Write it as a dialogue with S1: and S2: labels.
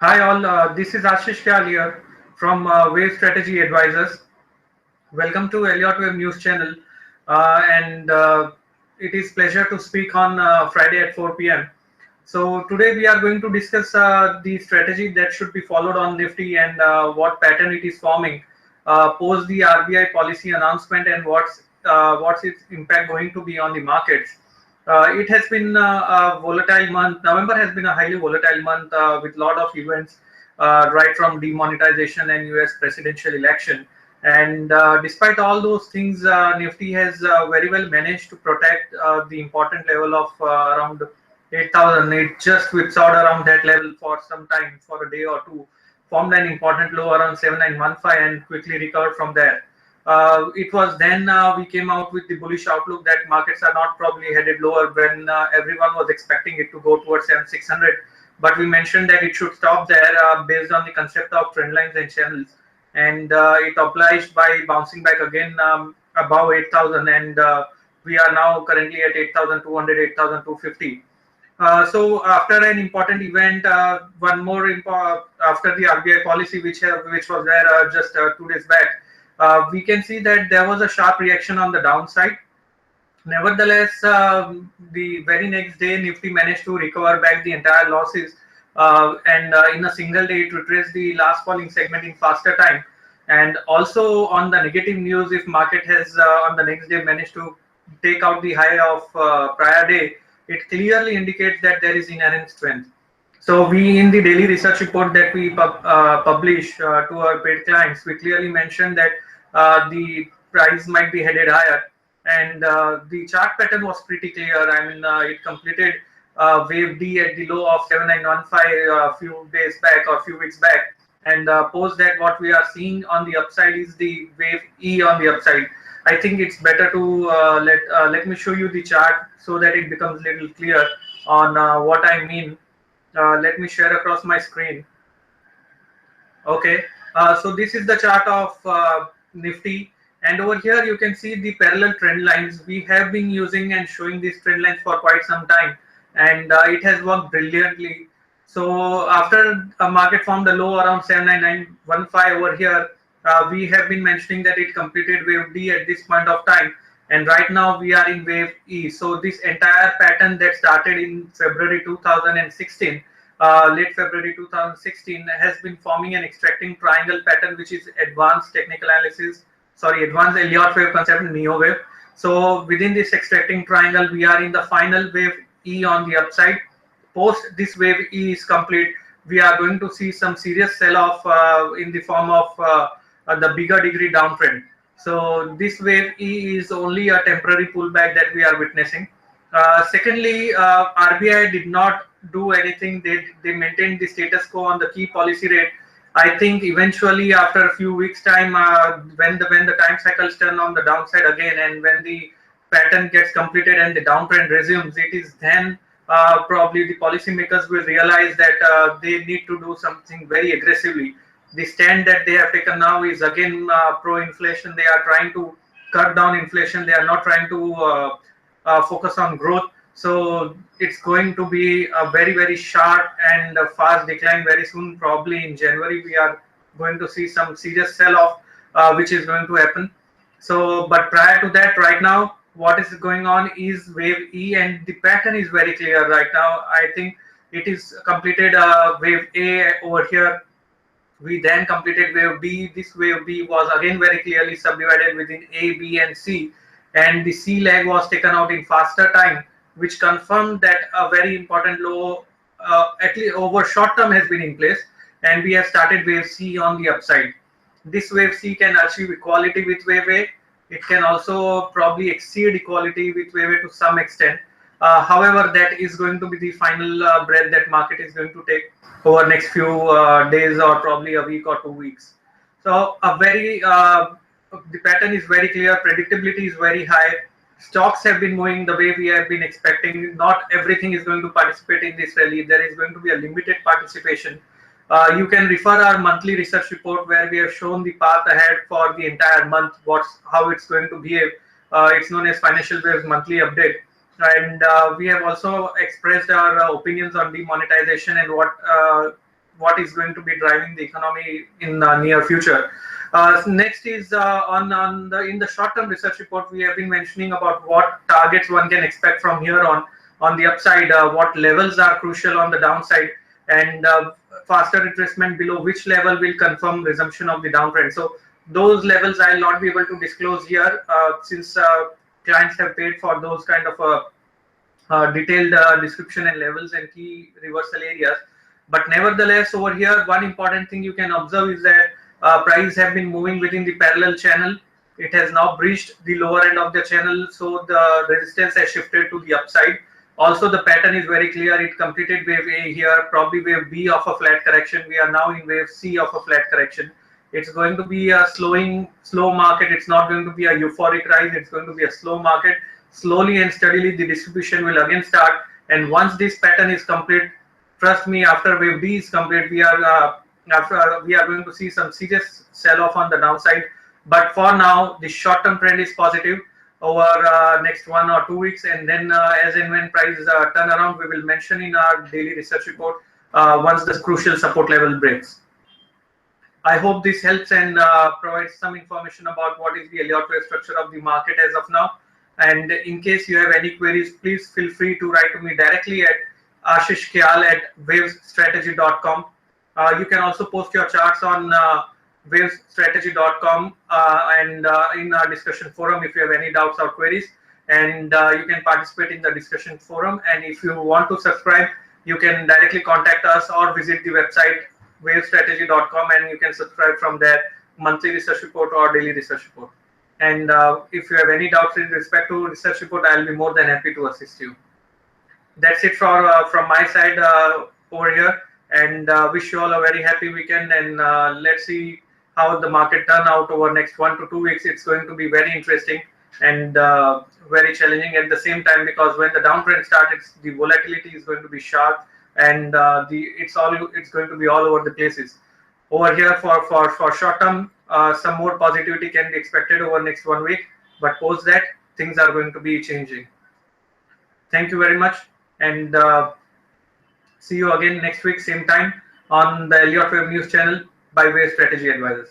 S1: Hi all, this is Ashish Kyal here from Wave Strategy Advisors. Welcome to Elliott Wave News Channel, and it is pleasure to speak on Friday at 4 p.m. So today we are going to discuss the strategy that should be followed on Nifty and what pattern it is forming post the RBI policy announcement and what's its impact going to be on the markets. It has been a volatile month. November has been a highly volatile month with a lot of events, right from demonetization and US presidential election. And despite all those things, Nifty has very well managed to protect the important level of around 8,000. It just whipsawed around that level for some time, for a day or two, formed an important low around 7915 and quickly recovered from there. It was then we came out with the bullish outlook that markets are not probably headed lower when everyone was expecting it to go towards 7600. But we mentioned that it should stop there based on the concept of trend lines and channels. And it obliged by bouncing back again above 8,000. And we are now currently at 8,200, 8,250. So after an important event, one more after the RBI policy, which was there just 2 days back, we can see that there was a sharp reaction on the downside. Nevertheless, the very next day, Nifty managed to recover back the entire losses, and in a single day, it retraced the last falling segment in faster time. And also on the negative news, if market has on the next day managed to take out the high of prior day, it clearly indicates that there is inherent strength. So we, in the daily research report that we publish to our paid clients, we clearly mentioned that the price might be headed higher, and the chart pattern was pretty clear. I mean, it completed wave D at the low of 7915 a few days back or few weeks back, and post that what we are seeing on the upside is the wave E on the upside. I think it's better to let me show you the chart so that it becomes a little clear on what I mean. Let me share across my screen. Okay, so this is the chart of Nifty, and over here you can see the parallel trend lines. We have been using and showing these trend lines for quite some time, and it has worked brilliantly. So after a market formed a low around 79915 over here, we have been mentioning that it completed wave D at this point of time, and right now we are in wave E. So this entire pattern that started in February 2016, late February 2016, has been forming an extracting triangle pattern, which is advanced technical analysis, sorry, advanced Elliott wave concept, neo wave. So within this extracting triangle, we are in the final wave E on the upside. Post this wave E is complete, we are going to see some serious sell-off in the form of the bigger degree downtrend. So this wave E is only a temporary pullback that we are witnessing. Secondly, RBI did not do anything. They maintained the status quo on the key policy rate. I think eventually after a few weeks time, when the time cycles turn on the downside again, and when the pattern gets completed and the downtrend resumes, it is then probably the policymakers will realize that they need to do something very aggressively. The stand that they have taken now is again pro-inflation. They are trying to cut down inflation. They are not trying to focus on growth. So it's going to be a very, very sharp and fast decline very soon. Probably in January, we are going to see some serious sell-off, which is going to happen. So, but prior to that, right now, what is going on is wave E, and the pattern is very clear right now. I think it is completed wave A over here. We then completed wave B. This wave B was again very clearly subdivided within A, B, and C, and the C leg was taken out in faster time, which confirmed that a very important low, at least over short term, has been in place, and we have started wave C on the upside. This wave C can achieve equality with wave A. It can also probably exceed equality with wave A to some extent. However, that is going to be the final breath that market is going to take over next few days, or probably a week or 2 weeks. So a very the pattern is very clear. Predictability is very high. Stocks have been moving the way we have been expecting. Not everything is going to participate in this rally. There is going to be a limited participation. You can refer our monthly research report where we have shown the path ahead for the entire month, how it's going to behave. It's known as Financial Waves Monthly Update. And we have also expressed our opinions on demonetization and what is going to be driving the economy in the near future. Next is in the short-term research report, we have been mentioning about what targets one can expect from here on the upside, what levels are crucial on the downside, and faster retracement below which level will confirm resumption of the downtrend. So those levels I'll not be able to disclose here since clients have paid for those kind of detailed description and levels and key reversal areas. But nevertheless, over here, one important thing you can observe is that price have been moving within the parallel channel. It has now breached the lower end of the channel, so the resistance has shifted to the upside. Also, the pattern is very clear. It completed wave A here, probably wave B of a flat correction. We are now in wave C of a flat correction. It's going to be a slow market. It's not going to be a euphoric rise. It's going to be a slow market. Slowly and steadily, the distribution will again start. And once this pattern is complete, trust me, after wave B is complete, we are going to see some serious sell-off on the downside. But for now, the short-term trend is positive over next 1 or 2 weeks, and then as and when prices turn around, we will mention in our daily research report once the crucial support level breaks. I hope this helps and provides some information about what is the Elliott wave structure of the market as of now. And in case you have any queries, please feel free to write to me directly at Ashish Kyal at wavesstrategy.com. You can also post your charts on wavesstrategy.com and in our discussion forum if you have any doubts or queries. And you can participate in the discussion forum. And if you want to subscribe, you can directly contact us or visit the website wavesstrategy.com, and you can subscribe from there, monthly research report or daily research report. And if you have any doubts in respect to research report, I'll be more than happy to assist you. That's it from my side over here, and wish you all a very happy weekend. And let's see how the market turn out over next 1 to 2 weeks. It's going to be very interesting and very challenging at the same time, because when the downtrend starts, the volatility is going to be sharp, and it's going to be all over the places. Over here for short term, some more positivity can be expected over next 1 week, but post that, things are going to be changing. Thank you very much, and see you again next week, same time on the Elliott Wave News channel by Wave Strategy Advisors.